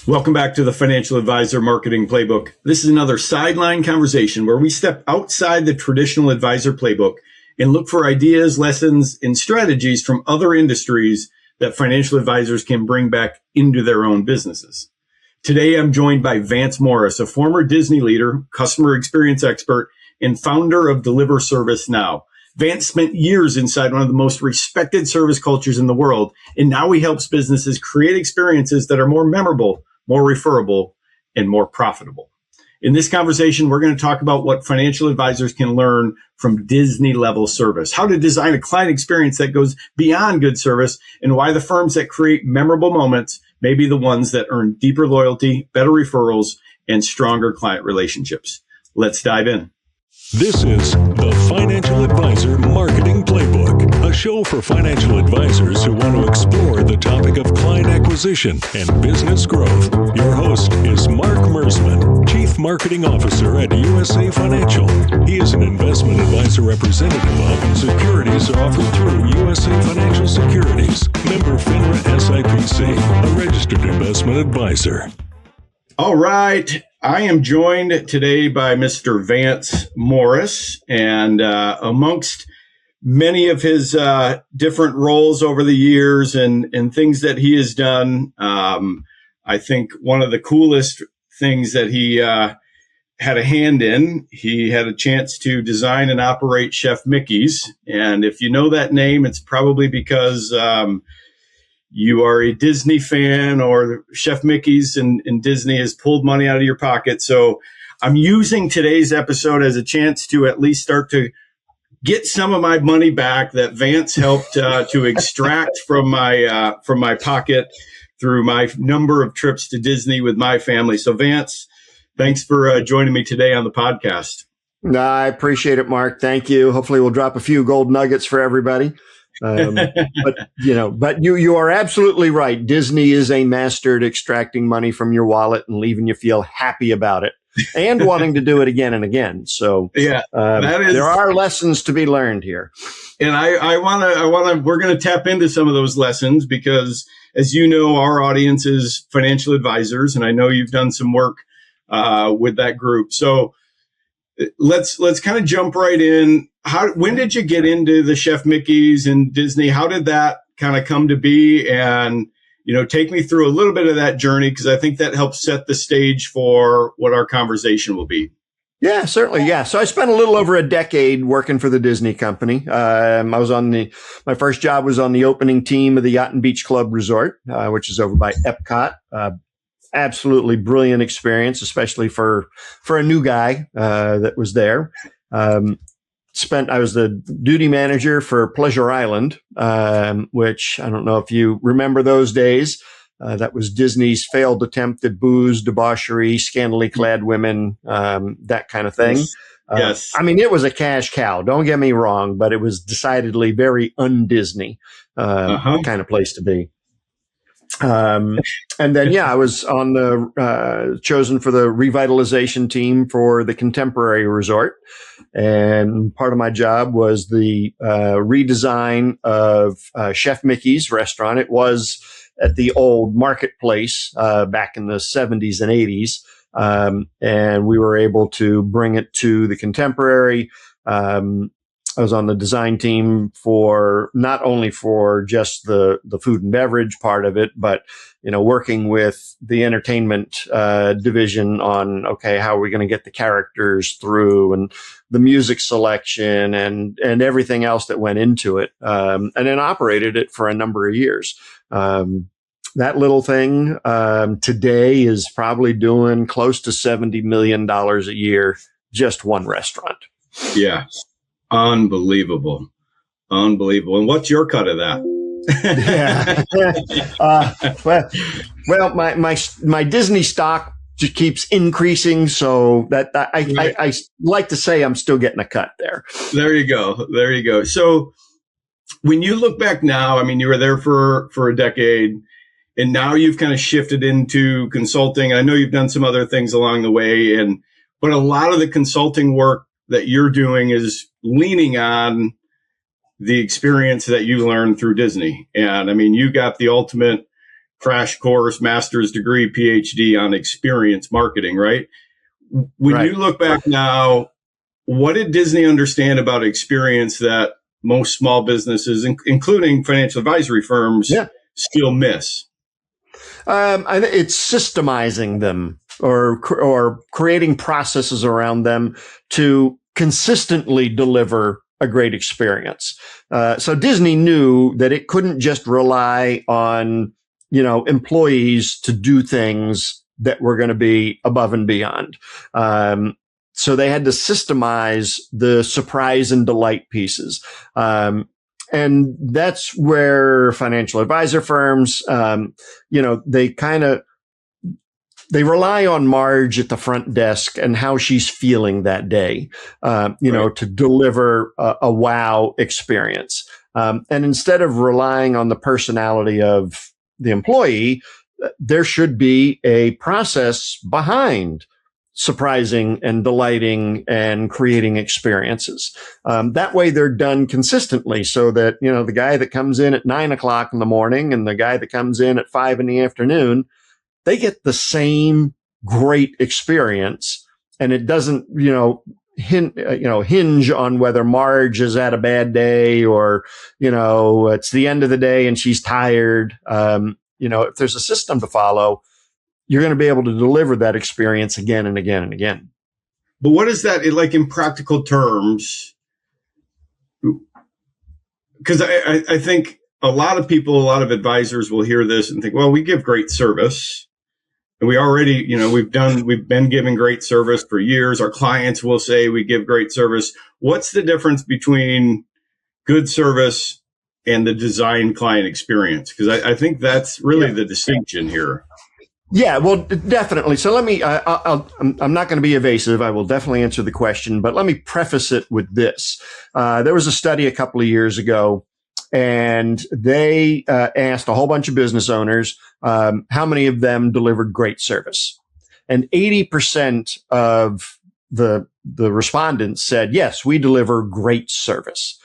Welcome back to the Financial Advisor Marketing Playbook. This is another sideline conversation where we step outside the traditional advisor playbook and look for ideas, lessons, and strategies from other industries that financial advisors can bring back into their own businesses. Today, I'm joined by Vance Morris, a former Disney leader, customer experience expert, and founder of Deliver Service Now. Vance spent years inside one of the most respected service cultures in the world, and now he helps businesses create experiences that are more memorable, more referable, and more profitable. In this conversation, we're going to talk about what financial advisors can learn from Disney-level service, how to design a client experience that goes beyond good service, and why the firms that create memorable moments may be the ones that earn deeper loyalty, better referrals, and stronger client relationships. Let's dive in. This is the Financial Advisor Marketing Playbook, a show for financial advisors who want to explore the topic of client acquisition and business growth. Your host is Mark Mersman, Chief Marketing Officer at USA Financial. He is an investment advisor representative of securities offered through USA Financial Securities, member FINRA SIPC, a registered investment advisor. All right. I am joined today by Mr. Vance Morris, and amongst many of his different roles over the years and things that he has done, I think one of the coolest things that he had a hand in, he had a chance to design and operate Chef Mickey's. And if you know that name, it's probably because you are a Disney fan, or Chef Mickey's and Disney has pulled money out of your pocket. So I'm using today's episode as a chance to at least start to get some of my money back that Vance helped to extract from my pocket through my number of trips to Disney with my family. So Vance, thanks for joining me today on the podcast. No, I appreciate it, Mark. Thank you. Hopefully we'll drop a few gold nuggets for everybody. But you are absolutely right. Disney is a master at extracting money from your wallet and leaving you feel happy about it and wanting to do it again and again. So yeah, there are lessons to be learned here. And we're going to tap into some of those lessons because, as you know, our audience is financial advisors, and I know you've done some work with that group. So let's kind of jump right in. When did you get into the Chef Mickey's and Disney? How did that kind of come to be? And, take me through a little bit of that journey, because I think that helps set the stage for what our conversation will be. Yeah, certainly. Yeah. So I spent a little over a decade working for the Disney company. My first job was on the opening team of the Yacht and Beach Club Resort, which is over by Epcot. Absolutely brilliant experience, especially for a new guy that was there. I was the duty manager for Pleasure Island, which I don't know if you remember those days. That was Disney's failed attempt at booze, debauchery, scantily clad women, that kind of thing. Yes. It was a cash cow. Don't get me wrong, but it was decidedly very un-Disney kind of place to be. And then, I was on the chosen for the revitalization team for the Contemporary Resort. And part of my job was the redesign of Chef Mickey's restaurant. It was at the old marketplace back in the 70s and 80s. And we were able to bring it to the Contemporary. I was on the design team for not only for just the food and beverage part of it, but, working with the entertainment division on, how are we going to get the characters through, and the music selection and everything else that went into it. And then operated it for a number of years. That little thing today is probably doing close to $70 million a year, just one restaurant. Yeah. Unbelievable. And what's your cut of that? My Disney stock just keeps increasing, so that I like to say I'm still getting a cut there. There you go. So when you look back now, you were there for a decade, and now you've kind of shifted into consulting. I know you've done some other things along the way, but a lot of the consulting work that you're doing is leaning on the experience that you learned through Disney. And you got the ultimate crash course, master's degree, PhD on experience marketing, right? When you look back now, what did Disney understand about experience that most small businesses, including financial advisory firms, still miss? It's systemizing them or creating processes around them to consistently deliver a great experience. So Disney knew that it couldn't just rely on, employees to do things that were going to be above and beyond. So they had to systemize the surprise and delight pieces. And that's where financial advisor firms, they rely on Marge at the front desk and how she's feeling that day, to deliver a wow experience. And instead of relying on the personality of the employee, there should be a process behind surprising and delighting and creating experiences. That way they're done consistently so that, the guy that comes in at 9:00 in the morning and the guy that comes in at 5 PM, they get the same great experience. And it doesn't, hinge on whether Marge has had a bad day or, it's the end of the day and she's tired. If there's a system to follow, you're going to be able to deliver that experience again and again and again. But what is that like in practical terms? Because I think a lot of people, a lot of advisors will hear this and think, well, we give great service. And we already, we've been giving great service for years. Our clients will say we give great service. What's the difference between good service and the design client experience? Because I think that's really the distinction here. Yeah, well, definitely. So let me, I'm not going to be evasive. I will definitely answer the question, but let me preface it with this. There was a study a couple of years ago, and they asked a whole bunch of business owners how many of them delivered great service. And 80% of the respondents said, yes, we deliver great service.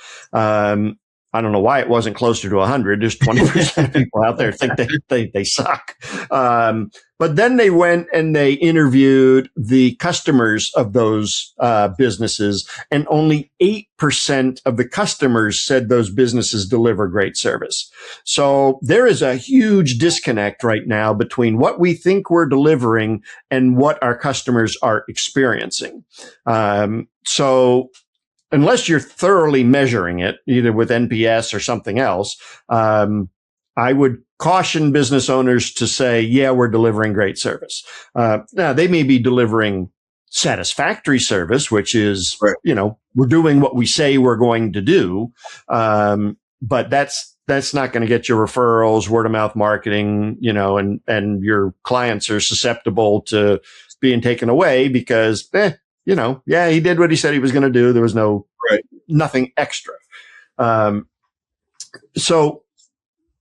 I don't know why it wasn't closer to 100. There's 20% of people out there think they suck. But then they went and they interviewed the customers of those businesses, and only 8% of the customers said those businesses deliver great service. So there is a huge disconnect right now between what we think we're delivering and what our customers are experiencing. So unless you're thoroughly measuring it, either with NPS or something else, I would caution business owners to say, yeah, we're delivering great service. Now, they may be delivering satisfactory service, which is, we're doing what we say we're going to do. But that's not going to get you referrals, word of mouth marketing, and your clients are susceptible to being taken away because, he did what he said he was going to do. There was nothing extra. So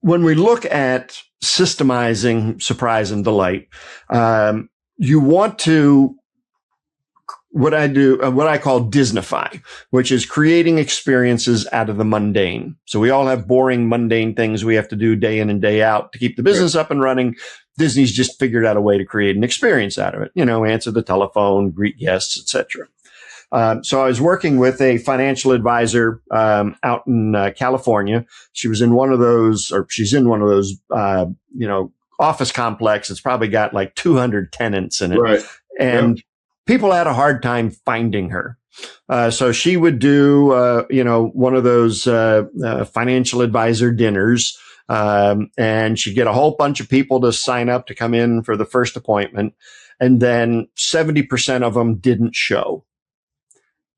when we look at systemizing surprise and delight, you want to, what I call Disneyfy, which is creating experiences out of the mundane. So we all have boring, mundane things we have to do day in and day out to keep the business up and running. Disney's just figured out a way to create an experience out of it. Answer the telephone, greet guests, etc. So I was working with a financial advisor out in California. She's in one of those office complexes. It's probably got like 200 tenants in it, and people had a hard time finding her. So she would do one of those financial advisor dinners. And she'd get a whole bunch of people to sign up to come in for the first appointment. And then 70% of them didn't show.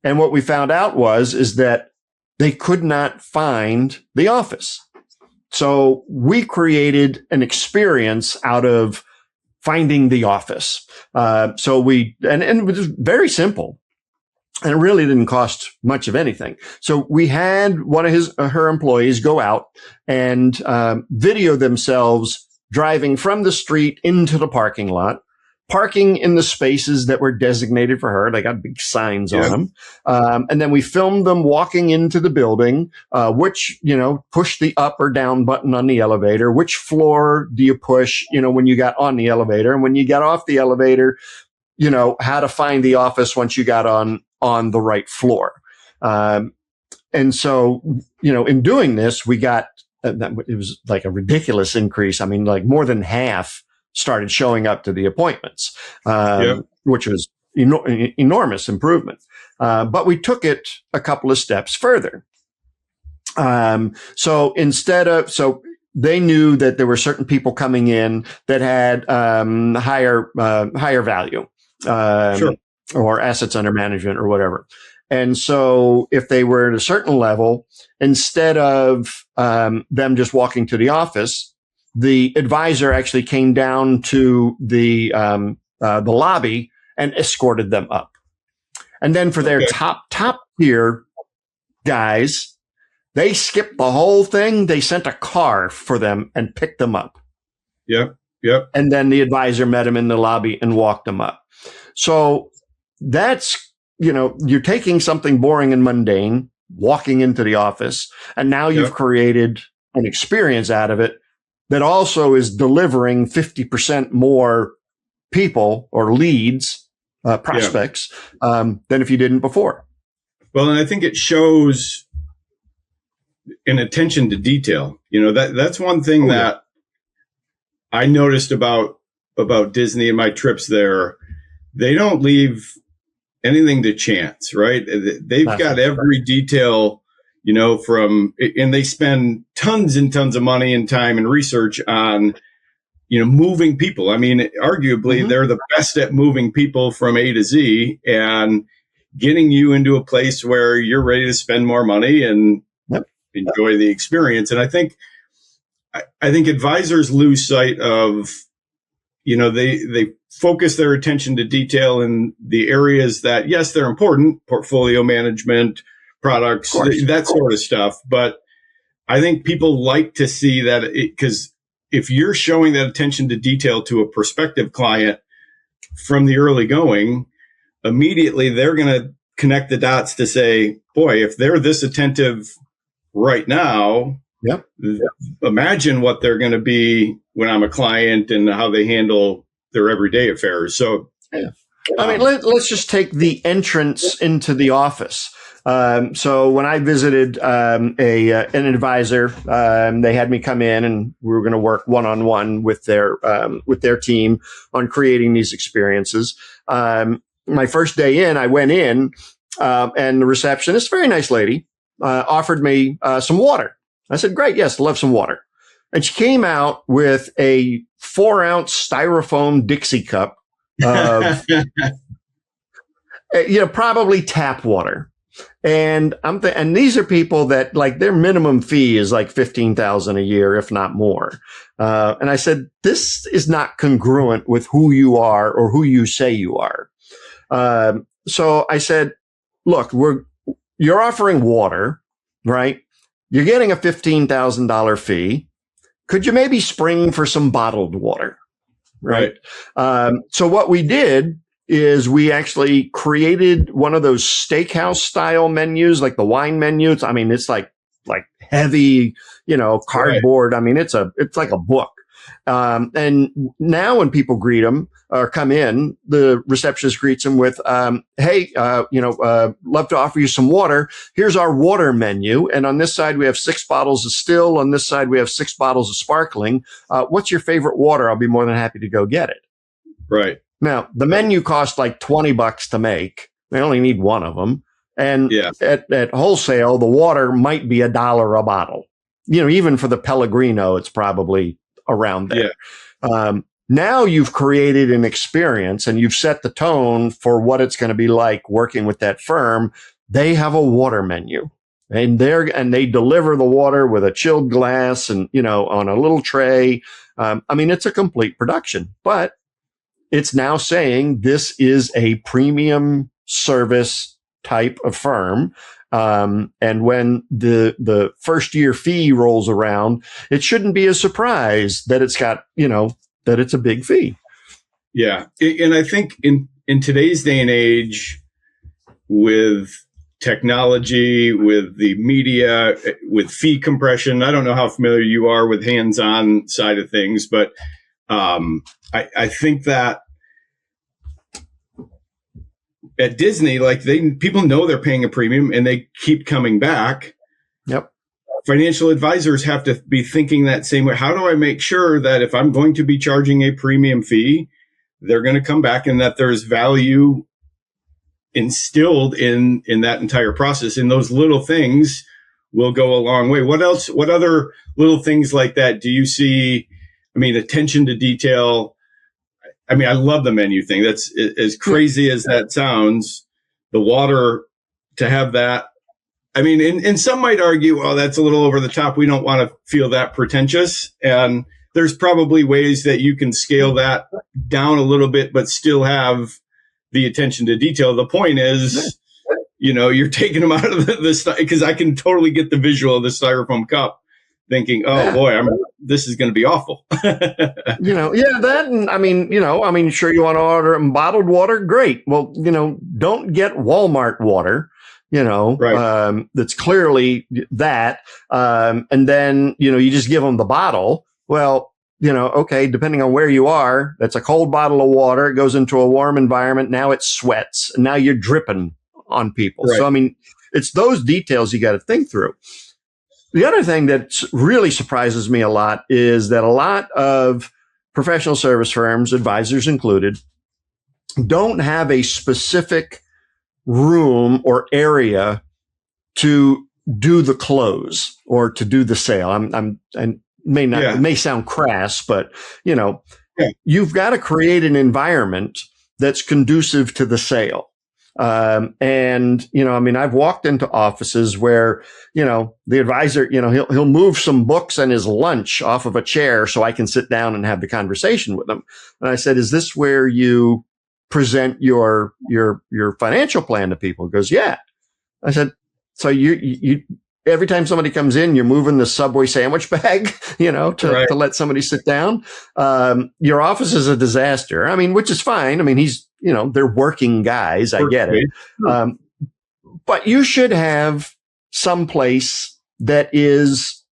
And what we found out is that they could not find the office. So we created an experience out of finding the office. And it was very simple. And it really didn't cost much of anything. So we had one of her employees go out and video themselves driving from the street into the parking lot, parking in the spaces that were designated for her. They got big signs on them. And then we filmed them walking into the building, which, push the up or down button on the elevator. Which floor do you push, when you got on the elevator? And when you got off the elevator, how to find the office once you got on the right floor. And so, in doing this, we got, it was like a ridiculous increase. I mean, like more than half started showing up to the appointments, which was enormous improvement. But we took it a couple of steps further. So they knew that there were certain people coming in that had higher value, or assets under management or whatever. And so if they were at a certain level, instead of them just walking to the office, the advisor actually came down to the lobby and escorted them up. And then for their top tier guys, they skipped the whole thing. They sent a car for them and picked them up. Yep. And then the advisor met them in the lobby and walked them up. So that's, you're taking something boring and mundane, walking into the office, and now you've created an experience out of it that also is delivering 50% more people or leads, prospects, than if you didn't before. Well, and I think it shows an attention to detail. That's one thing that I noticed about Disney and my trips there. They don't leave anything to chance, right? They've got every detail, and they spend tons and tons of money and time and research on, moving people. I mean, arguably they're the best at moving people from A to Z and getting you into a place where you're ready to spend more money and enjoy the experience. And I think advisors lose sight of, they focus their attention to detail in the areas that, yes, they're important, portfolio management, products, that sort of stuff. But I think people like to see that, because if you're showing that attention to detail to a prospective client from the early going, immediately they're going to connect the dots to say, boy, if they're this attentive right now, imagine what they're going to be when I'm a client and how they handle their everyday affairs. So, I mean, let's just take the entrance into the office. So when I visited an advisor, they had me come in, and we were going to work one-on-one with their team on creating these experiences. My first day in, I went in, and the receptionist, very nice lady, offered me some water. I said, "Great, yes, love some water." And she came out with a 4-ounce styrofoam Dixie cup of, probably tap water. And and these are people that, like, their minimum fee is like $15,000 a year, if not more. And I said, this is not congruent with who you are or who you say you are. So I said, look, you're offering water, right? You're getting a $15,000 fee. Could you maybe spring for some bottled water? Right. So what we did is we actually created one of those steakhouse style menus, like the wine menus. I mean, it's like heavy, cardboard. I mean, it's like a book. And now when people greet them or come in, the receptionist greets them with, "Hey, love to offer you some water. Here's our water menu. And on this side, we have 6 bottles of still. On this side, we have 6 bottles of sparkling. What's your favorite water? I'll be more than happy to go get it." Right. Now, the menu costs like $20 to make. They only need one of them. And at wholesale, the water might be $1 a bottle. Even for the Pellegrino, it's probably around there. Now you've created an experience and you've set the tone for what it's going to be like working with that firm. They have a water menu, and they deliver the water with a chilled glass and, on a little tray. I mean, it's a complete production, but it's now saying this is a premium service type of firm. And when the first year fee rolls around, it shouldn't be a surprise that it's got, that it's a big fee. Yeah. And I think in today's day and age, with technology, with the media, with fee compression, I don't know how familiar you are with hands-on side of things, but I think that at Disney, like people know they're paying a premium and they keep coming back. Yep. Financial advisors have to be thinking that same way. How do I make sure that if I'm going to be charging a premium fee, they're going to come back and that there's value instilled in that entire process? And those little things will go a long way. What else? What other little things like that do you see? I mean, attention to detail. I mean, I love the menu thing. That's as crazy as that sounds. The water, to have that. I mean, and some might argue, well, that's a little over the top. We don't want to feel that pretentious. And there's probably ways that you can scale that down a little bit, but still have the attention to detail. The point is, you're taking them out of the because I can totally get the visual of the styrofoam cup, thinking, oh boy, this is going to be awful. That, and I mean, sure, you want to order bottled water, great. Well, don't get Walmart water. Right. That's clearly that. And then, you just give them the bottle. Well, okay, depending on where you are, that's a cold bottle of water. It goes into a warm environment. Now it sweats. And now you're dripping on people. Right. So, I mean, it's those details you got to think through. The other thing that really surprises me a lot is that a lot of professional service firms, advisors included, don't have a specific room or area to do the close or to do the sale. It may sound crass, but you've got to create an environment that's conducive to the sale. I've walked into offices where, the advisor, he'll move some books and his lunch off of a chair so I can sit down and have the conversation with him. And I said, is this where you present your financial plan to people? He goes, yeah. I said, so you every time somebody comes in, you're moving the Subway sandwich bag, to let somebody sit down. Your office is a disaster. I mean, which is fine. I mean, they're working guys. I get it. But you should have some place that is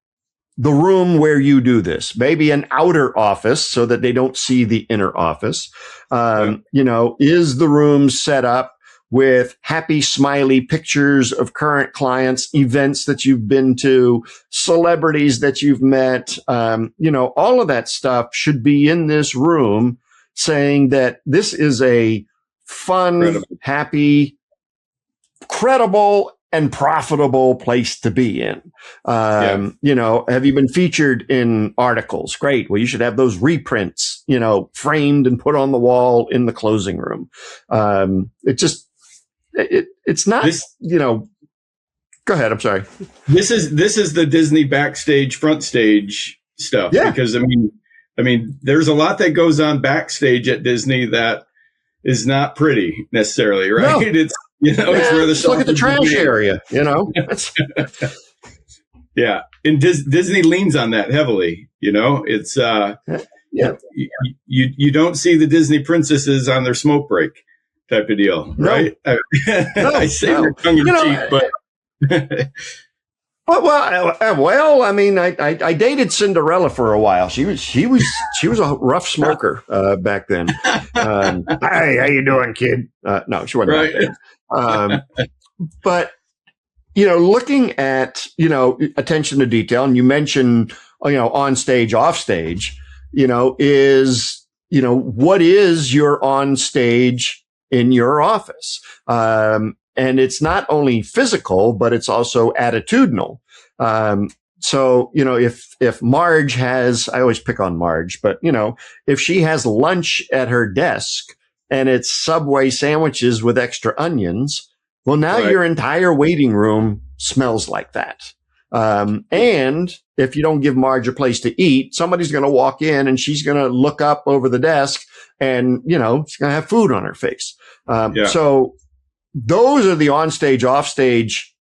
the room where you do this, maybe an outer office so that they don't see the inner office. Is the room set up with happy, smiley pictures of current clients, events that you've been to, celebrities that you've met? All of that stuff should be in this room, saying that this is a fun, happy, credible, and profitable place to be in. Have you been featured in articles? Great. Well, you should have those reprints, framed and put on the wall in the closing room. It's not, go ahead. I'm sorry. This is the Disney backstage, front stage stuff. Yeah. Because I mean, there's a lot that goes on backstage at Disney that is not pretty necessarily, right? No. It's where the look at the trash area, Yeah. And Disney leans on that heavily, it's, you don't see the Disney princesses on their smoke break type of deal, right? I say we're tongue in cheek, but. Well, I mean, I dated Cinderella for a while. She was a rough smoker back then. Hey, how you doing, kid? No, she wasn't right there. But looking at attention to detail, and you mentioned on stage, off stage, is what is your on stage in your office? And it's not only physical, but it's also attitudinal. So, if Marge has, I always pick on Marge, but, if she has lunch at her desk and it's Subway sandwiches with extra onions, well, now your entire waiting room smells like that. And if you don't give Marge a place to eat, somebody's going to walk in and she's going to look up over the desk and, she's going to have food on her face. So those are the on-stage, off-stage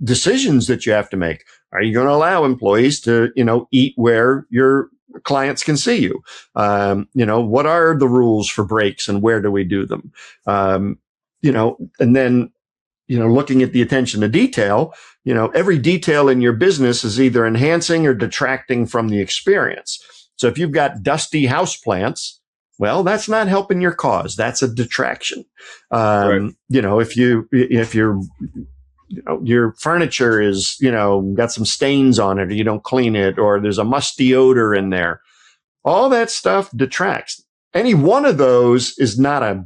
decisions that you have to make. Are you going to allow employees to, eat where you're clients can see you. What are the rules for breaks and where do we do them? And then, looking at the attention to detail, every detail in your business is either enhancing or detracting from the experience. So if you've got dusty houseplants, well, that's not helping your cause. That's a detraction. Right. If your furniture is, got some stains on it, or you don't clean it, or there's a musty odor in there, all that stuff detracts. Any one of those is not a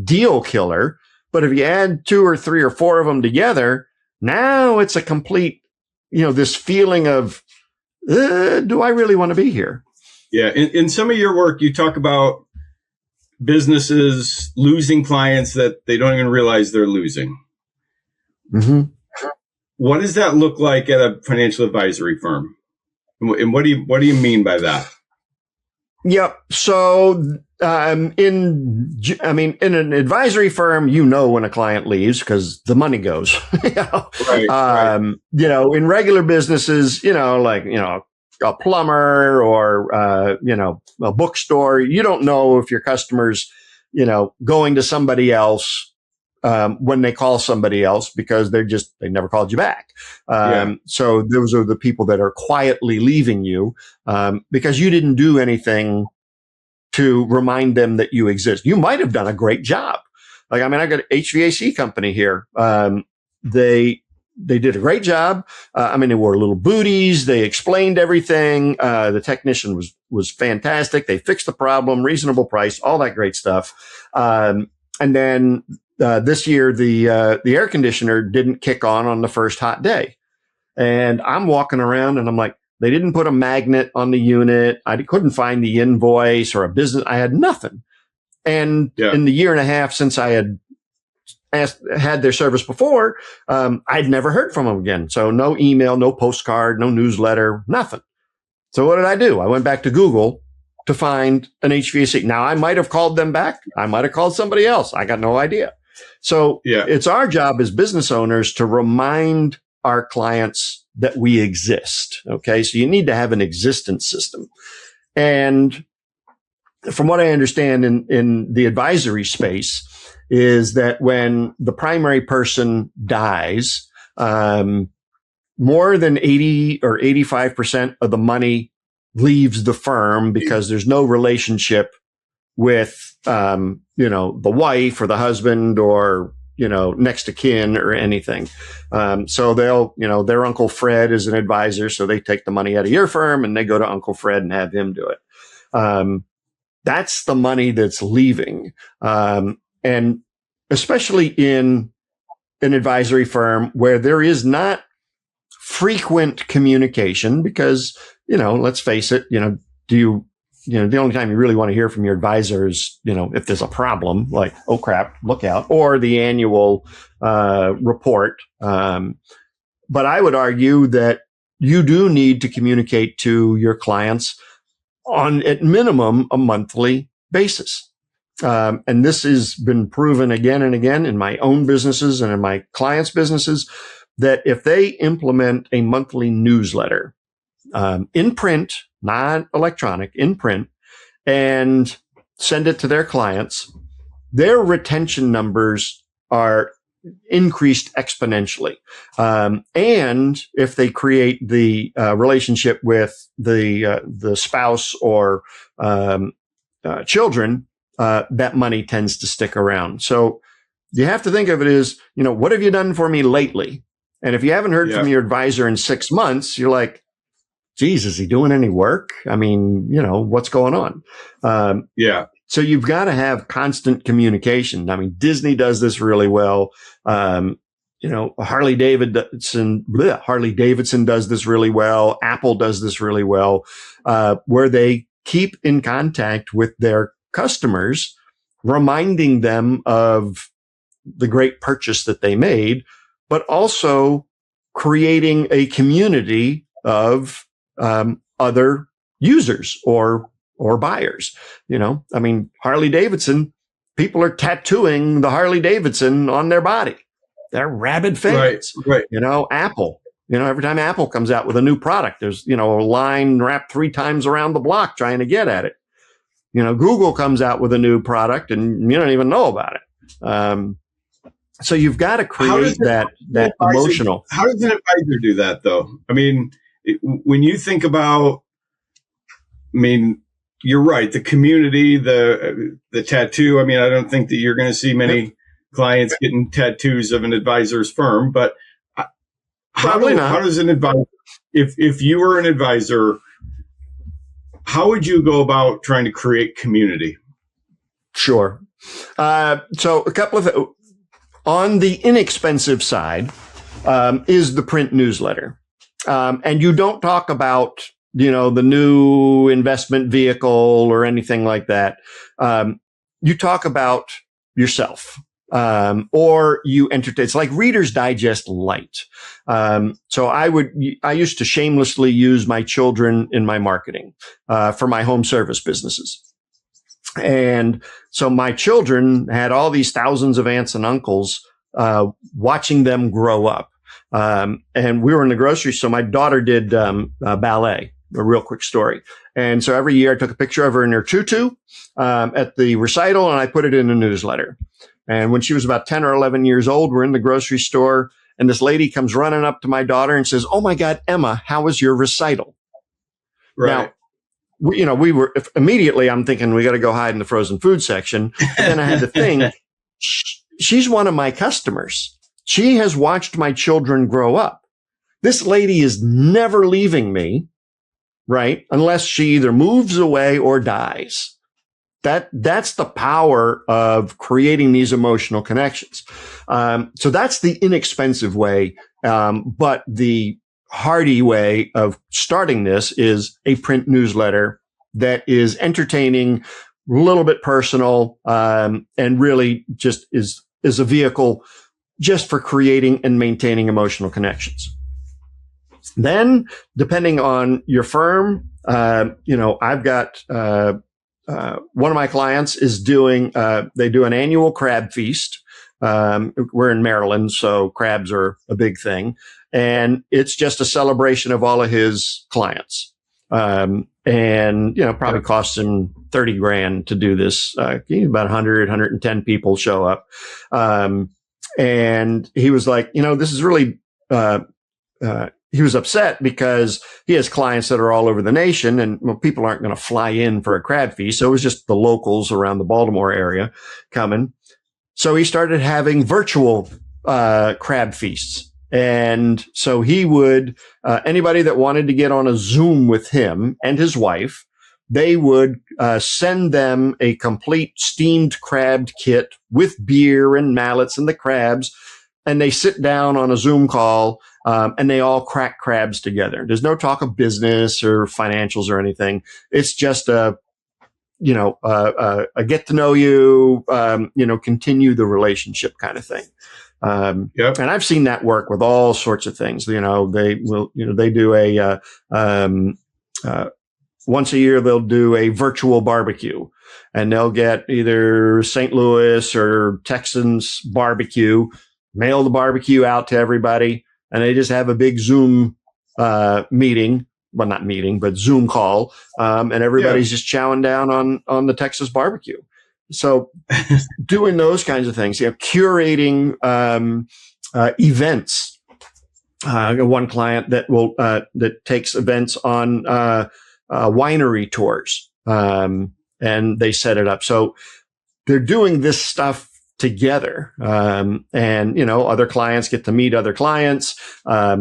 deal killer, but if you add 2 or 3 or 4 of them together, now it's a complete, this feeling of, do I really want to be here? Yeah. In some of your work, you talk about businesses losing clients that they don't even realize they're losing. Mm-hmm. What does that look like at a financial advisory firm? And what do you mean by that? Yep. So, in an advisory firm, when a client leaves because the money goes. Right. In regular businesses, a plumber or a bookstore, you don't know if your customer's going to somebody else when they call somebody else because they never called you back. So those are the people that are quietly leaving you because you didn't do anything to remind them that you exist. You might have done a great job. I got an HVAC company here. They did a great job. They wore little booties. They explained everything. The technician was fantastic. They fixed the problem, reasonable price, all that great stuff. And then this year, the air conditioner didn't kick on the first hot day. And I'm walking around and I'm like, they didn't put a magnet on the unit. I couldn't find the invoice or a business. I had nothing. And in the year and a half since I had had their service before, I'd never heard from them again. So no email, no postcard, no newsletter, nothing. So what did I do? I went back to Google to find an HVAC. Now, I might have called them back. I might have called somebody else. I got no idea. So it's our job as business owners to remind our clients that we exist. Okay. So you need to have an existence system. And from what I understand in the advisory space is that when the primary person dies, more than 80 or 85% of the money leaves the firm because there's no relationship with, the wife or the husband or, next to kin or anything. So they'll, their Uncle Fred is an advisor. So they take the money out of your firm and they go to Uncle Fred and have him do it. That's the money that's leaving. And especially in an advisory firm where there is not frequent communication because, let's face it, the only time you really want to hear from your advisor is, if there's a problem like, oh crap, look out, or the annual report. But I would argue that you do need to communicate to your clients on, at minimum, a monthly basis. And this has been proven again and again in my own businesses and in my clients' businesses that if they implement a monthly newsletter, in print, not electronic, in print, and send it to their clients, their retention numbers are increased exponentially. And if they create the relationship with the spouse or children, that money tends to stick around. So you have to think of it as, what have you done for me lately? And if you haven't heard from your advisor in 6 months, you're like, geez, is he doing any work? What's going on? So you've got to have constant communication. Disney does this really well. Harley Davidson does this really well. Apple does this really well, where they keep in contact with their customers, reminding them of the great purchase that they made, but also creating a community of other users or buyers. Harley Davidson, people are tattooing the Harley Davidson on their body. They're rabid fans. Right. Apple, Every time Apple comes out with a new product, there's, a line wrapped 3 times around the block trying to get at it. Google comes out with a new product and you don't even know about it. So you've got to create that emotional. How does an advisor do that, though? I mean, when you think about, you're right. The community, the tattoo. I don't think that you're going to see many clients getting tattoos of an advisor's firm, but how does an advisor, if you were an advisor, how would you go about trying to create community? Sure. So a couple of on the inexpensive side is the print newsletter, and you don't talk about the new investment vehicle or anything like that. You talk about yourself. Or you entertain. It's like Reader's Digest light. So I used to shamelessly use my children in my marketing, for my home service businesses. And so my children had all these thousands of aunts and uncles, watching them grow up. And we were in the grocery store. My daughter did, ballet, a real quick story. And so every year I took a picture of her in her tutu, at the recital, and I put it in a newsletter. And when she was about 10 or 11 years old, we're in the grocery store and this lady comes running up to my daughter and says, "Oh my God, Emma, how was your recital?" Right. Now, we were immediately, I'm thinking we got to go hide in the frozen food section. But then I had to think, she's one of my customers. She has watched my children grow up. This lady is never leaving me, right? Unless she either moves away or dies. That's the power of creating these emotional connections. So that's the inexpensive way. But the hardy way of starting this is a print newsletter that is entertaining, a little bit personal, and really just is a vehicle just for creating and maintaining emotional connections. Then, depending on your firm, I've got, one of my clients is doing, they do an annual crab feast. We're in Maryland, so crabs are a big thing. And it's just a celebration of all of his clients. And, probably costs him $30,000 to do this. About 100, 110 people show up. And he was like, this is really, he was upset because he has clients that are all over the nation and people aren't going to fly in for a crab feast. So it was just the locals around the Baltimore area coming. So he started having virtual crab feasts. And so he would, anybody that wanted to get on a Zoom with him and his wife, they would send them a complete steamed crab kit with beer and mallets and the crabs. And they sit down on a Zoom call, and they all crack crabs together. There's no talk of business or financials or anything. It's just a get to know you, continue the relationship kind of thing. And I've seen that work with all sorts of things. They will, they do a, once a year, they'll do a virtual barbecue and they'll get either St. Louis or Texans barbecue, mail the barbecue out to everybody, and they just have a big Zoom meeting. Well, not meeting, but Zoom call. And everybody's just chowing down on the Texas barbecue. So doing those kinds of things, curating events. One client that takes events on winery tours, and they set it up. So they're doing this stuff together. And, other clients get to meet other clients. A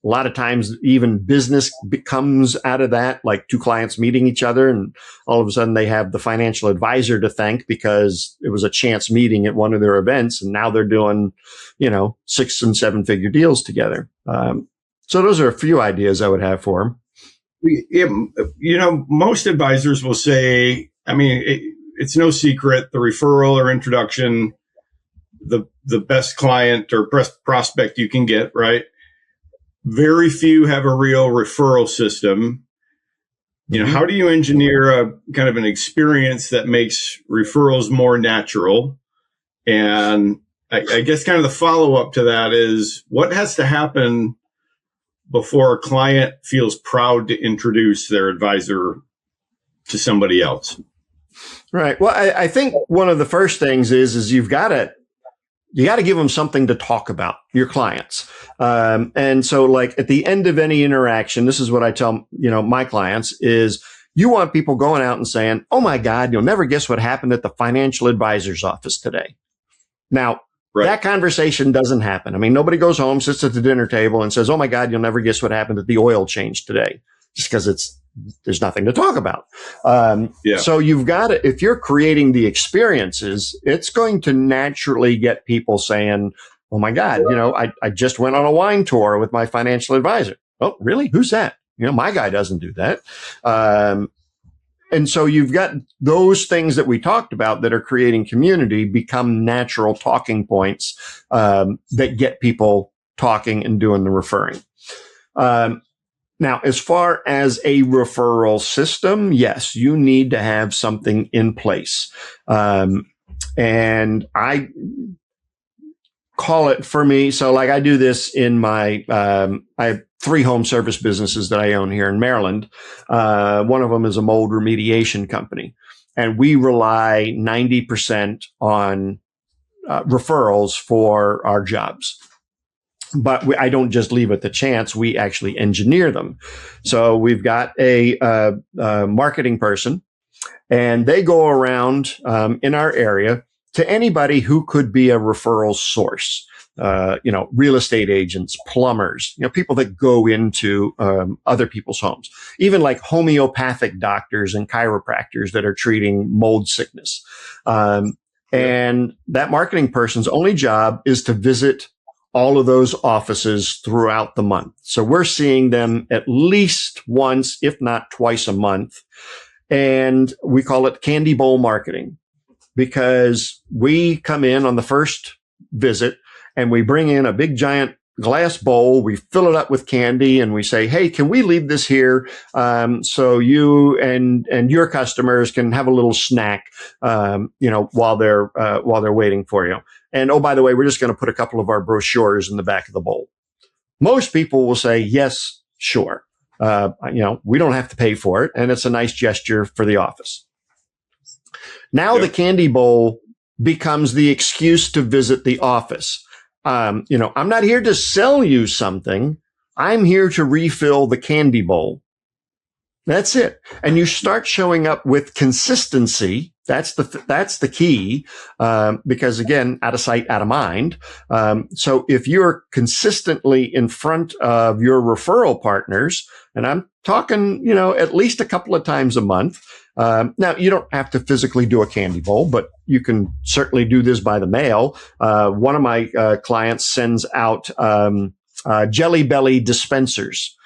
lot of times even business becomes out of that, like two clients meeting each other, and all of a sudden they have the financial advisor to thank because it was a chance meeting at one of their events. And now they're doing, 6 and 7 figure deals together. So those are a few ideas I would have for them. Most advisors will say, it's no secret, the referral or introduction, the best client or best prospect you can get, right? Very few have a real referral system. How do you engineer a kind of an experience that makes referrals more natural? And I guess kind of the follow up to that is what has to happen before a client feels proud to introduce their advisor to somebody else? Right. Well, I think one of the first things is you got to give them something to talk about, your clients. And so like at the end of any interaction, this is what I tell, my clients is you want people going out and saying, oh my God, you'll never guess what happened at the financial advisor's office today. Now, that conversation doesn't happen. I mean, nobody goes home, sits at the dinner table and says, oh my God, you'll never guess what happened at the oil change today, just because there's nothing to talk about. So you've got to, if you're creating the experiences, it's going to naturally get people saying, oh my God, I just went on a wine tour with my financial advisor. Oh, really? Who's that? My guy doesn't do that. And so you've got those things that we talked about that are creating community become natural talking points that get people talking and doing the referring. Now, as far as a referral system, yes, you need to have something in place. And I call it for me. So like I do this in my, I have 3 home service businesses that I own here in Maryland. One of them is a mold remediation company, and we rely 90% on referrals for our jobs. But I don't just leave it to chance. We actually engineer them. So we've got a marketing person, and they go around in our area to anybody who could be a referral source. Real estate agents, plumbers, people that go into other people's homes, even like homeopathic doctors and chiropractors that are treating mold sickness. And that marketing person's only job is to visit all of those offices throughout the month. So we're seeing them at least once, if not twice a month. And we call it candy bowl marketing, because we come in on the first visit and we bring in a big giant glass bowl. We fill it up with candy and we say, hey, can we leave this here so you and your customers can have a little snack, while they're waiting for you. And oh, by the way, we're just going to put a couple of our brochures in the back of the bowl. Most people will say, yes, sure. We don't have to pay for it, and it's a nice gesture for the office. Now the candy bowl becomes the excuse to visit the office. I'm not here to sell you something. I'm here to refill the candy bowl. That's it. And you start showing up with consistency. That's the key. Because again, out of sight, out of mind. So if you're consistently in front of your referral partners, and I'm talking, at least a couple of times a month. Now you don't have to physically do a candy bowl, but you can certainly do this by the mail. One of my clients sends out Jelly Belly dispensers,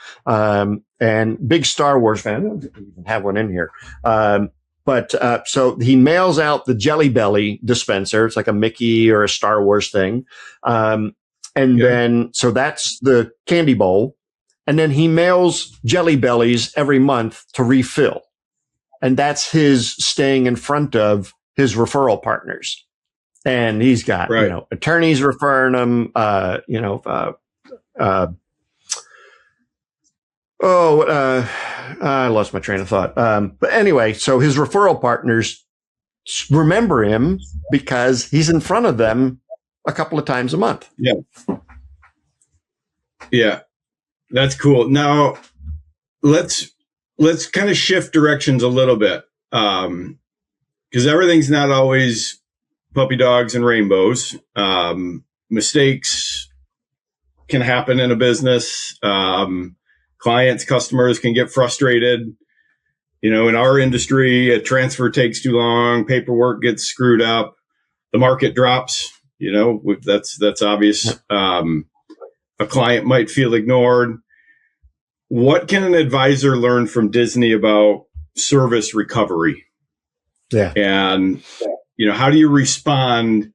and big Star Wars fan. I don't even have one in here. But so he mails out the Jelly Belly dispenser. It's like a Mickey or a Star Wars thing. Then, so that's the candy bowl. And then he mails Jelly Bellies every month to refill. And that's his staying in front of his referral partners. And he's got, attorneys referring him, I lost my train of thought. But anyway, so his referral partners remember him because he's in front of them a couple of times a month. Yeah. That's cool. Now let's kind of shift directions a little bit. Because everything's not always puppy dogs and rainbows. Mistakes can happen in a business. Clients, customers can get frustrated. In our industry, a transfer takes too long, paperwork gets screwed up, the market drops, that's obvious. A client might feel ignored. What can an advisor learn from Disney about service recovery? Yeah. And, how do you respond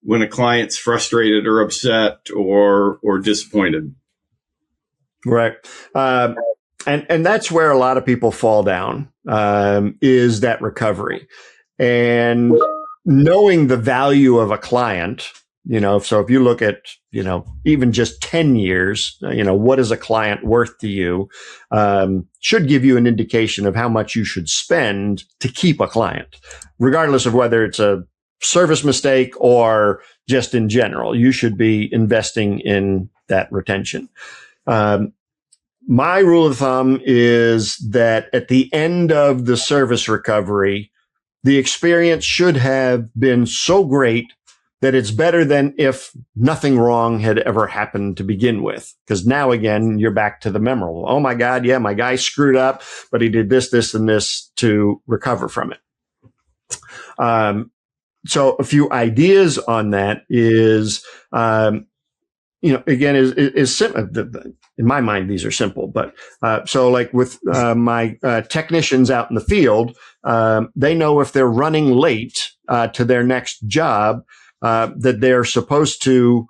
when a client's frustrated or upset or disappointed? Right. And that's where a lot of people fall down, is that recovery. And knowing the value of a client So if you look at, even just 10 years, what is a client worth to you, should give you an indication of how much you should spend to keep a client, regardless of whether it's a service mistake or just in general. You should be investing in that retention. My rule of thumb is that at the end of the service recovery, the experience should have been so great that it's better than if nothing wrong had ever happened to begin with. Because now, again, you're back to the memorable. Oh, my God, yeah, my guy screwed up, but he did this, this, and this to recover from it. So a few ideas on that is, again, is simple. In my mind, these are simple. But so like with my technicians out in the field, they know if they're running late to their next job, that they're supposed to,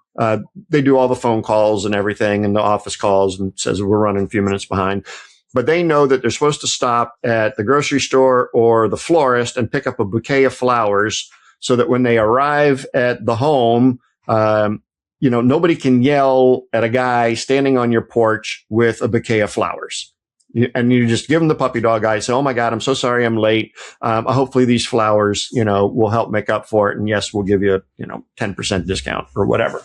they do all the phone calls and everything and the office calls and says we're running a few minutes behind. But they know that they're supposed to stop at the grocery store or the florist and pick up a bouquet of flowers so that when they arrive at the home, nobody can yell at a guy standing on your porch with a bouquet of flowers. And you just give them the puppy dog eye, say, oh my God, I'm so sorry I'm late. Hopefully these flowers, will help make up for it. And yes, we'll give you, 10% discount or whatever.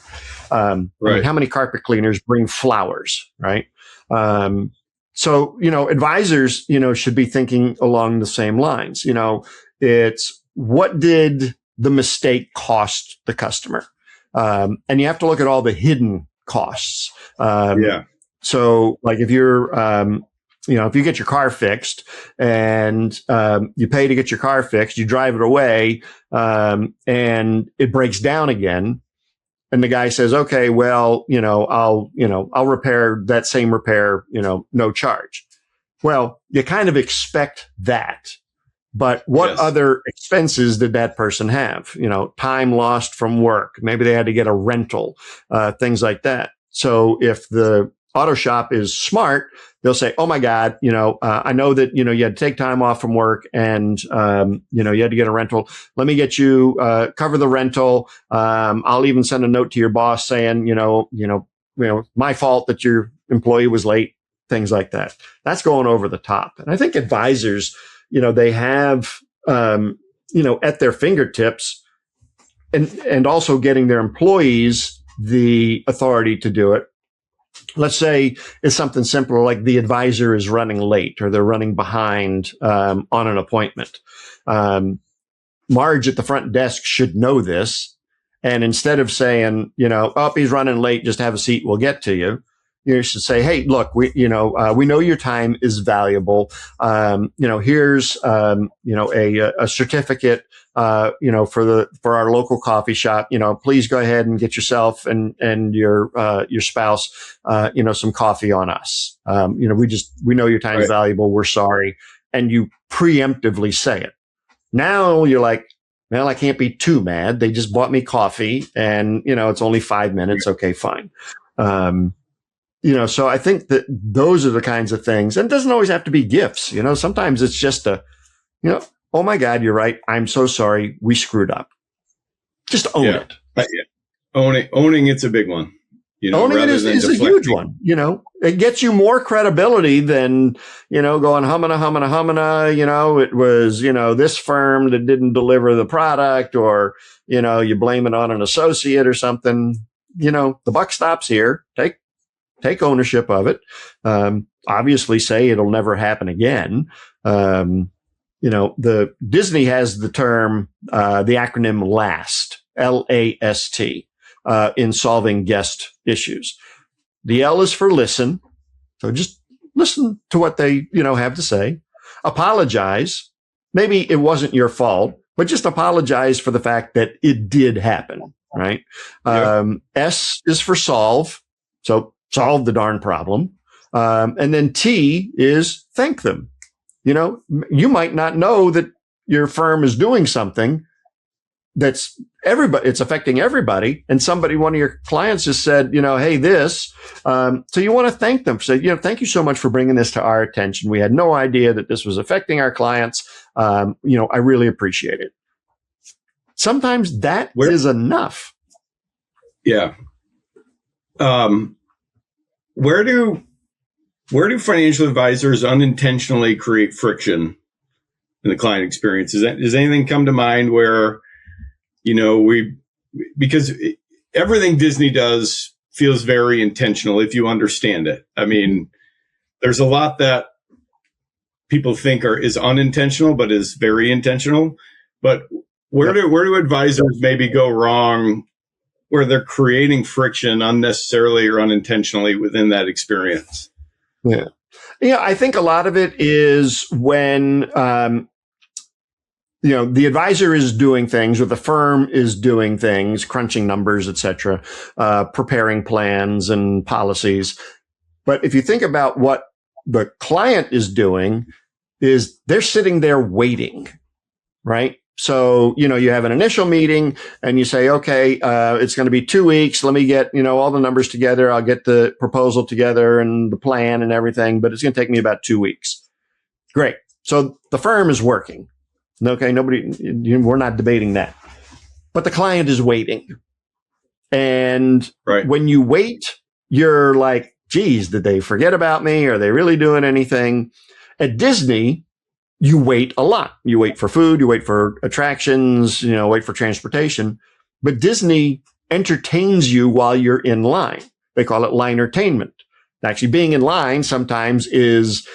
Right. I mean, how many carpet cleaners bring flowers, right? So, advisors, should be thinking along the same lines. It's what did the mistake cost the customer? And you have to look at all the hidden costs. So like if you're, if you get your car fixed and you pay to get your car fixed, you drive it away and it breaks down again. And the guy says, okay, well, I'll repair that same repair, no charge. Well, you kind of expect that. But what other expenses did that person have? Time lost from work. Maybe they had to get a rental, things like that. So if the auto shop is smart, they'll say, oh my God, I know that, you had to take time off from work and, you had to get a rental. Let me get you, cover the rental. I'll even send a note to your boss saying, my fault that your employee was late, things like that. That's going over the top. And I think advisors, they have, at their fingertips and also getting their employees the authority to do it. Let's say it's something simpler like the advisor is running late or they're running behind on an appointment. Marge at the front desk should know this. And instead of saying, oh, he's running late, just have a seat, we'll get to you. You should say, hey, look, we know your time is valuable. Here's, a certificate, for our local coffee shop. Please go ahead and get yourself and your spouse, some coffee on us. We know your time is valuable. We're sorry. And you preemptively say it. Now you're like, well, I can't be too mad. They just bought me coffee and, it's only 5 minutes. Okay, fine. So I think that those are the kinds of things, and it doesn't always have to be gifts. Sometimes it's just oh my God, you're right. I'm so sorry. We screwed up. Just own it. Owning it's a big one. Owning it is a huge one. It gets you more credibility than, going humana. It was, this firm that didn't deliver the product or, you blame it on an associate or something. The buck stops here. Take ownership of it. Obviously say it'll never happen again. The Disney has the term, the acronym LAST, LAST, in solving guest issues. The L is for listen. So just listen to what they, have to say. Apologize. Maybe it wasn't your fault, but just apologize for the fact that it did happen. Right. S is for solve. So solve the darn problem. And then T is thank them. You might not know that your firm is doing something that's it's affecting everybody. And one of your clients just said, hey, this. So you want to thank them. Say, thank you so much for bringing this to our attention. We had no idea that this was affecting our clients. I really appreciate it. Sometimes that is enough. Yeah. Where do financial advisors unintentionally create friction in the client experience? Does anything come to mind where, because everything Disney does feels very intentional if you understand it. I mean, there's a lot that people think is unintentional, but is very intentional. But where do advisors maybe go wrong, where they're creating friction unnecessarily or unintentionally within that experience? Yeah. I think a lot of it is when, the advisor is doing things or the firm is doing things, crunching numbers, et cetera, preparing plans and policies. But if you think about what the client is doing, is they're sitting there waiting, right? So, you have an initial meeting and you say, okay, it's going to be 2 weeks. Let me get, all the numbers together. I'll get the proposal together and the plan and everything, but it's going to take me about 2 weeks. Great. So the firm is working. Okay. We're not debating that, but the client is waiting. And when you wait, you're like, geez, did they forget about me? Are they really doing anything? At Disney, you wait a lot. You wait for food, you wait for attractions, wait for transportation. But Disney entertains you while you're in line. They call it line-ertainment. Actually, being in line sometimes is,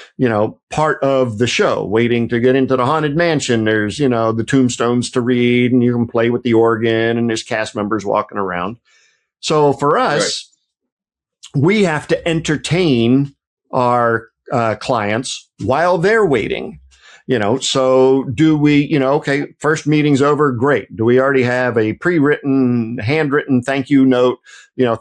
part of the show. Waiting to get into the Haunted Mansion, there's, the tombstones to read, and you can play with the organ, and there's cast members walking around. So for us, we have to entertain our clients while they're waiting. So do we, okay, first meeting's over. Great. Do we already have a pre-written, handwritten thank you note,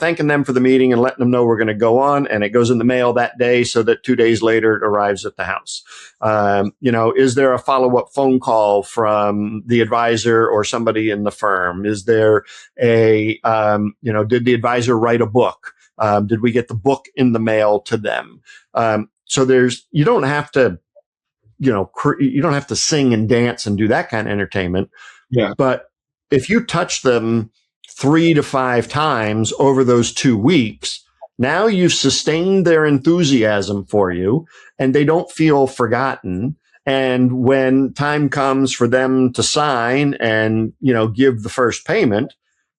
thanking them for the meeting and letting them know we're going to go on, and it goes in the mail that day so that 2 days later it arrives at the house. Is there a follow-up phone call from the advisor or somebody in the firm? Is there did the advisor write a book? Did we get the book in the mail to them? So you don't have to, you don't have to sing and dance and do that kind of entertainment. Yeah. But if you touch them 3 to 5 times over those 2 weeks, now you've sustained their enthusiasm for you and they don't feel forgotten. And when time comes for them to sign and, give the first payment,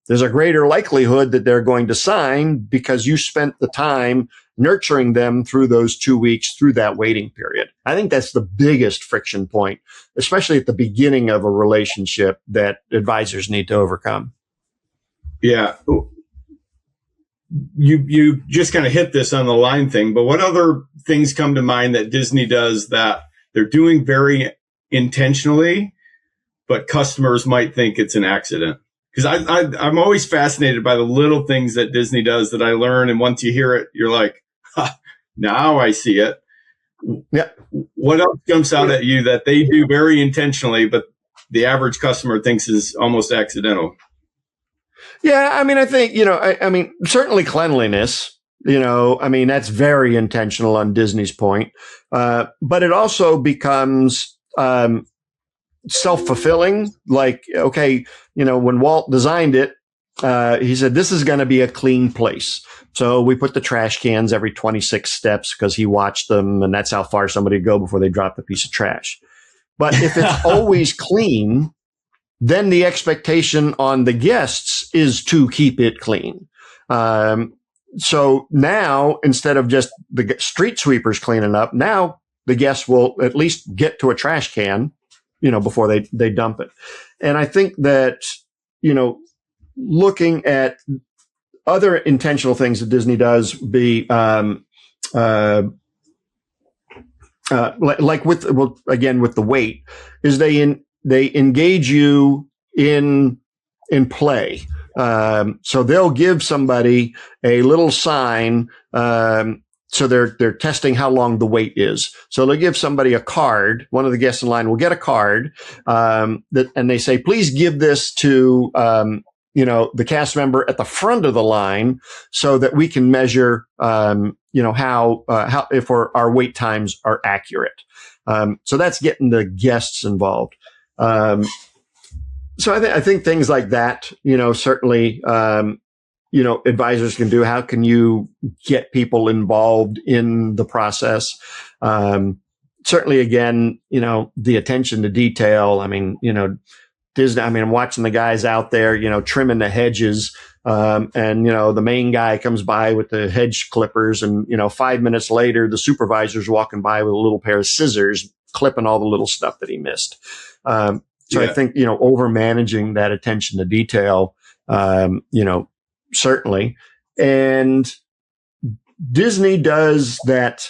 there's a greater likelihood that they're going to sign because you spent the time nurturing them through those 2 weeks, through that waiting period. I think that's the biggest friction point, especially at the beginning of a relationship, that advisors need to overcome. Yeah. You just kind of hit this on the line thing, but what other things come to mind that Disney does that they're doing very intentionally, but customers might think it's an accident? Because I'm always fascinated by the little things that Disney does that I learn. And once you hear it, you're like, now I see it. Yeah. What else jumps out at you that they do very intentionally, but the average customer thinks is almost accidental? Yeah. I mean, I think, certainly cleanliness, that's very intentional on Disney's point. But it also becomes, self-fulfilling. Like, okay, when Walt designed it, he said, this is going to be a clean place. So we put the trash cans every 26 steps because he watched them, and that's how far somebody would go before they dropped a piece of trash. But if it's always clean, then the expectation on the guests is to keep it clean. So now, instead of just the street sweepers cleaning up, now the guests will at least get to a trash can, before they dump it. And I think that, looking at other intentional things that Disney does be, like with the wait, is they engage you in play. So they'll give somebody a little sign. So they're testing how long the wait is. So they'll give somebody a card. One of the guests in line will get a card, and they say, please give this to, the cast member at the front of the line so that we can measure, how if our wait times are accurate. So that's getting the guests involved. So I think things like that, certainly, advisors can do. How can you get people involved in the process? Certainly, again, the attention to detail. I mean, Disney. I mean, I'm watching the guys out there, trimming the hedges. And, the main guy comes by with the hedge clippers and, 5 minutes later, the supervisor's walking by with a little pair of scissors, clipping all the little stuff that he missed. I think, over managing that attention to detail, certainly. And Disney does that,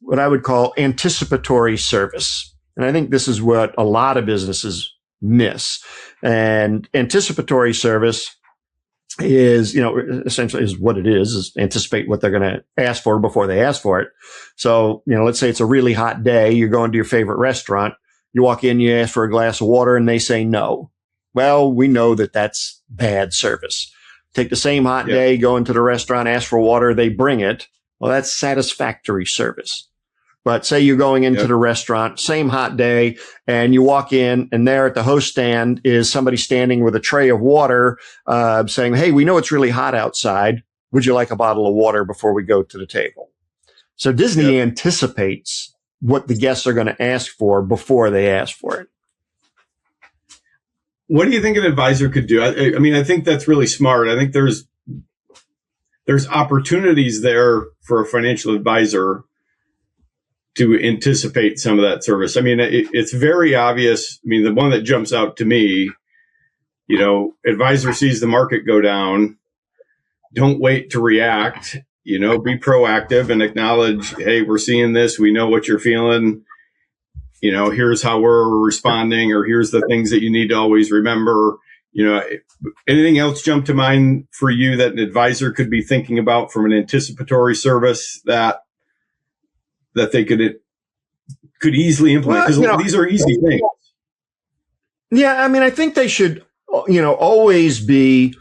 what I would call anticipatory service. And I think this is what a lot of businesses miss. And anticipatory service is, essentially is what it is anticipate what they're going to ask for before they ask for it. So, let's say it's a really hot day. You're going to your favorite restaurant. You walk in, you ask for a glass of water and they say no. Well, we know that that's bad service. Take the same hot day, go into the restaurant, ask for water, they bring it. Well, that's satisfactory service. But say you're going into the restaurant, same hot day, and you walk in, and there at the host stand is somebody standing with a tray of water, saying, "Hey, we know it's really hot outside. Would you like a bottle of water before we go to the table?" So Disney anticipates what the guests are going to ask for before they ask for it. What do you think an advisor could do? I mean, I think that's really smart. I think there's opportunities there for a financial advisor to anticipate some of that service. I mean, it's very obvious. I mean, the one that jumps out to me, advisor sees the market go down. Don't wait to react, be proactive and acknowledge, hey, we're seeing this. We know what you're feeling. Here's how we're responding, or here's the things that you need to always remember. Anything else jump to mind for you that an advisor could be thinking about from an anticipatory service that they could easily implement? Because these are easy things. Yeah, I mean, I think they should, always be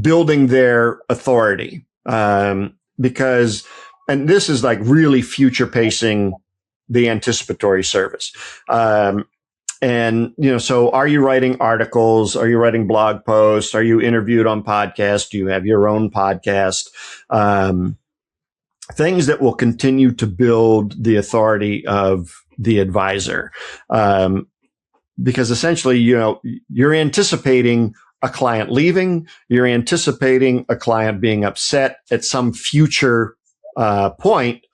building their authority, because, and this is like really future pacing the anticipatory service. And, so are you writing articles? Are you writing blog posts? Are you interviewed on podcasts? Do you have your own podcast? Things that will continue to build the authority of the advisor. Because essentially, you're anticipating a client leaving, you're anticipating a client being upset at some future point.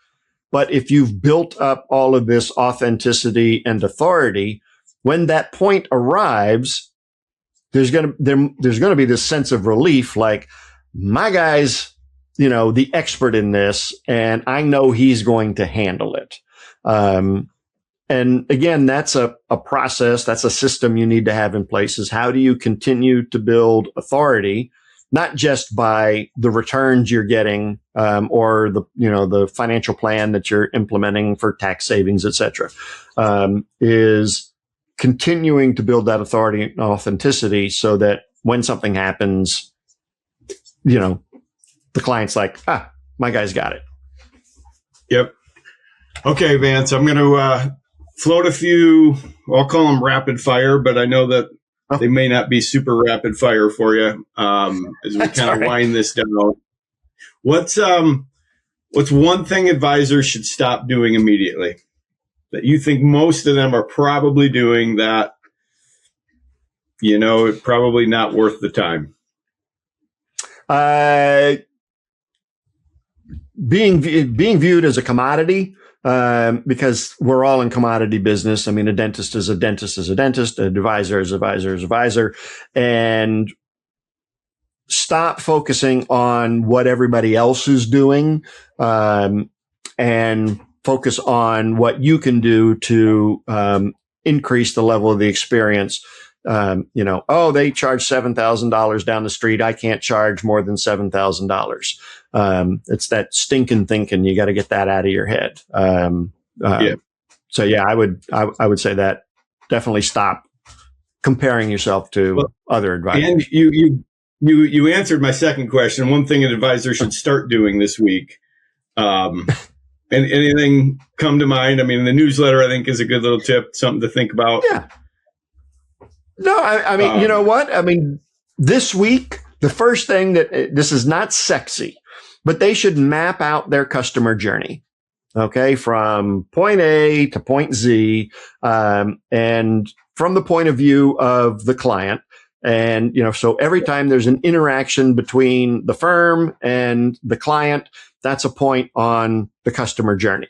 But if you've built up all of this authenticity and authority, when that point arrives, there's going to be this sense of relief, like, my guy's, the expert in this, and I know he's going to handle it. And again, that's a process, that's a system you need to have in place, is how do you continue to build authority, not just by the returns you're getting, or the financial plan that you're implementing for tax savings, et cetera, is continuing to build that authority and authenticity so that when something happens, the client's like, my guy's got it. Yep. Okay, Vance, I'm going to float a few, I'll call them rapid fire, but I know that they may not be super rapid fire for you as we kind of wind this down. What's one thing advisors should stop doing immediately that you think most of them are probably doing that, probably not worth the time? Being viewed as a commodity, because we're all in commodity business. I mean, a dentist is a dentist is a dentist, an advisor is an advisor is an advisor, and stop focusing on what everybody else is doing, and focus on what you can do to increase the level of the experience. They charge $7,000 down the street. I can't charge more than $7,000. It's that stinking thinking. You got to get that out of your head. So yeah, I would say that definitely stop comparing yourself to other advisors. And you answered my second question. One thing an advisor should start doing this week. And anything come to mind? I mean, the newsletter, I think, is a good little tip, something to think about. Yeah. No, I mean, you know what? I mean, this week, the first thing this is not sexy, but they should map out their customer journey. Okay. From point A to point Z. And from the point of view of the client. And, so every time there's an interaction between the firm and the client, that's a point on the customer journey.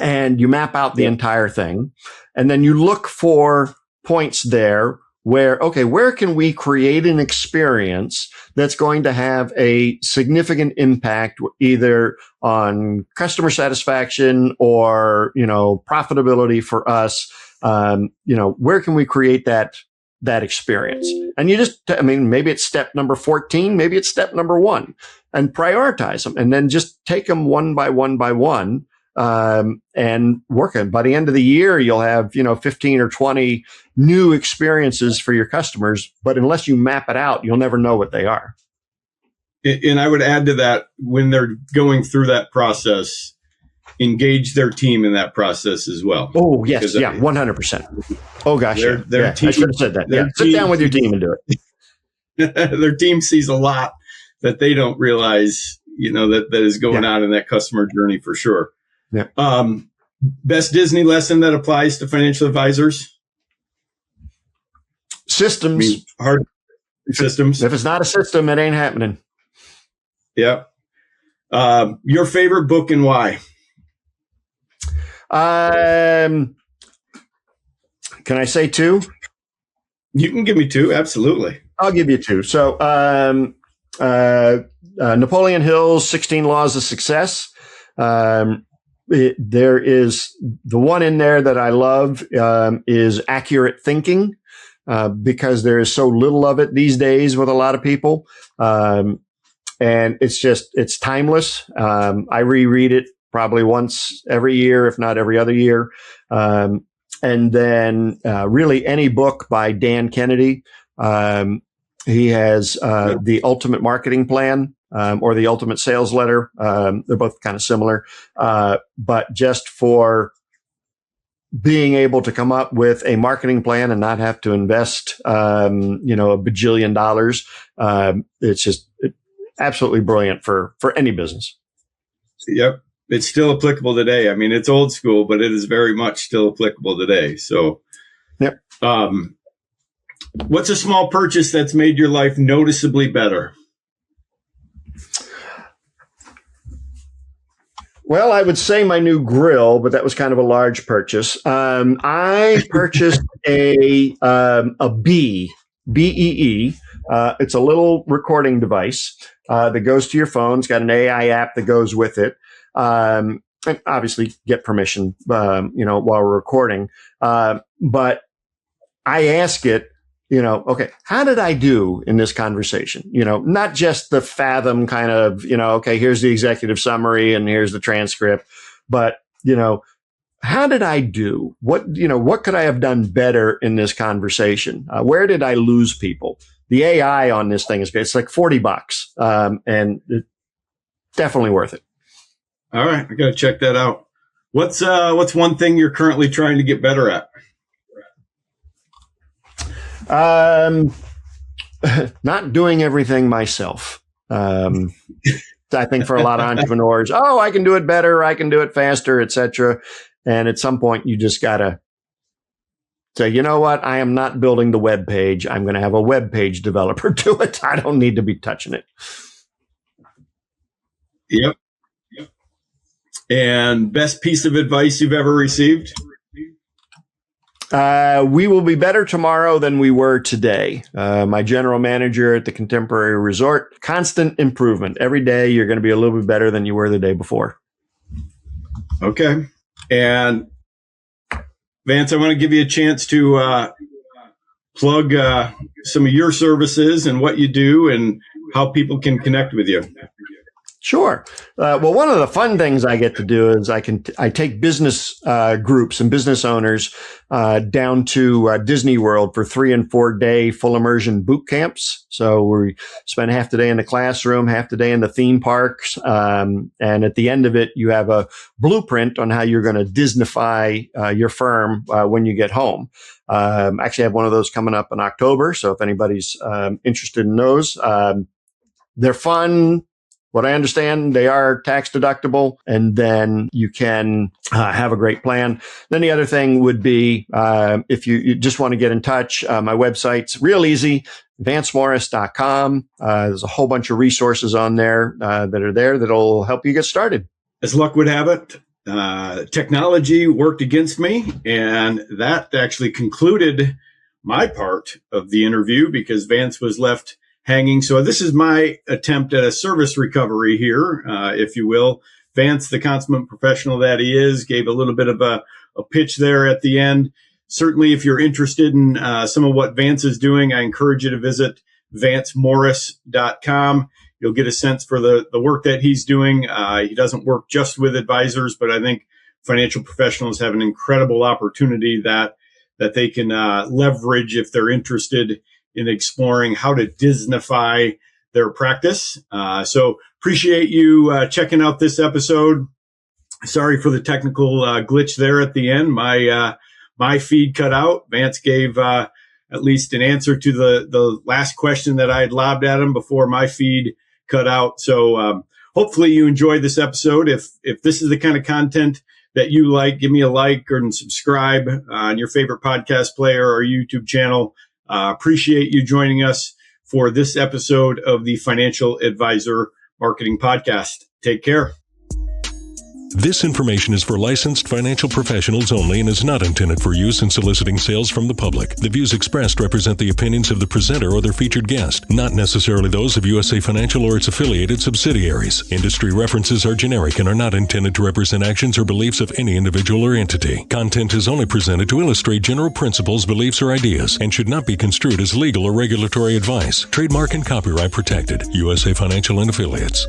And you map out the entire thing. And then you look for points there where can we create an experience that's going to have a significant impact either on customer satisfaction or, profitability for us? Where can we create that experience? And maybe it's step number 14, maybe it's step number 1, and prioritize them and then just take them one by one. And working. By the end of the year, you'll have, 15 or 20 new experiences for your customers. But unless you map it out, you'll never know what they are. And I would add to that, when they're going through that process, engage their team in that process as well. Oh, yes. Yeah, 100%. Oh, gosh. Their team, I should have said that. Yeah. Sit down with your team and do it. Their team sees a lot that they don't realize, that is going on in that customer journey for sure. Yeah. Best Disney lesson that applies to financial advisors? Systems. Hard systems. If it's not a system, it ain't happening. Yeah. Your favorite book and why? Can I say 2? You can give me 2. Absolutely. I'll give you 2. So, Napoleon Hill's 16 Laws of Success. There is the one in there that I love is accurate thinking, because there is so little of it these days with a lot of people. And it's timeless. I reread it probably once every year, if not every other year. And then really any book by Dan Kennedy. He has The Ultimate Marketing Plan. Or The Ultimate Sales Letter. They're both kind of similar. But just for being able to come up with a marketing plan and not have to invest, $1 bajillion, it's just absolutely brilliant for any business. Yep. It's still applicable today. I mean, it's old school, but it is very much still applicable today. So, yep. What's a small purchase that's made your life noticeably better? Well, I would say my new grill, but that was kind of a large purchase. I purchased a BEE. It's a little recording device that goes to your phone. It's got an AI app that goes with it. And obviously get permission, while we're recording. But I ask it, okay, how did I do in this conversation? Not just the Fathom kind of, okay, here's the executive summary and here's the transcript, but, how did I do? What could I have done better in this conversation? Where did I lose people? The AI on this thing is good. It's like $40, and it's definitely worth it. All right. I got to check that out. What's one thing you're currently trying to get better at? Not doing everything myself. I think for a lot of entrepreneurs, I can do it better, I can do it faster, etc. And at some point, you just gotta say, you know what? I am not building the web page. I'm going to have a web page developer do it. I don't need to be touching it. Yep. And best piece of advice you've ever received? We will be better tomorrow than we were today. My general manager at the Contemporary Resort, constant improvement. Every day you're going to be a little bit better than you were the day before. Okay. And Vance, I want to give you a chance to plug some of your services and what you do and how people can connect with you. Sure. Well, one of the fun things I get to do is I take business groups and business owners down to Disney World for 3 and 4 day full immersion boot camps. So we spend half the day in the classroom, half the day in the theme parks, and at the end of it, you have a blueprint on how you're going to Disneyfy your firm when you get home. Actually, I have one of those coming up in October. So if anybody's interested in those, they're fun. What I understand, they are tax deductible, and then you can have a great plan. Then the other thing would be, if you just want to get in touch, my website's real easy, vancemorris.com. There's a whole bunch of resources on there that'll help you get started. As luck would have it, technology worked against me, and that actually concluded my part of the interview because Vance was left hanging. So this is my attempt at a service recovery here, if you will. Vance, the consummate professional that he is, gave a little bit of a pitch there at the end. Certainly, if you're interested in some of what Vance is doing, I encourage you to visit vancemorris.com. You'll get a sense for the work that he's doing. He doesn't work just with advisors, but I think financial professionals have an incredible opportunity that they can leverage if they're interested in exploring how to Disneyfy their practice. So appreciate you checking out this episode. Sorry for the technical glitch there at the end. My feed cut out. Vance gave at least an answer to the last question that I had lobbed at him before my feed cut out. So hopefully you enjoyed this episode. If this is the kind of content that you like, give me a like and subscribe on your favorite podcast player or YouTube channel. Appreciate you joining us for this episode of the Financial Advisor Marketing Podcast. Take care. This information is for licensed financial professionals only and is not intended for use in soliciting sales from the public. The views expressed represent the opinions of the presenter or their featured guest, not necessarily those of USA Financial or its affiliated subsidiaries. Industry references are generic and are not intended to represent actions or beliefs of any individual or entity. Content is only presented to illustrate general principles, beliefs, or ideas and should not be construed as legal or regulatory advice. Trademark and copyright protected. USA Financial and Affiliates.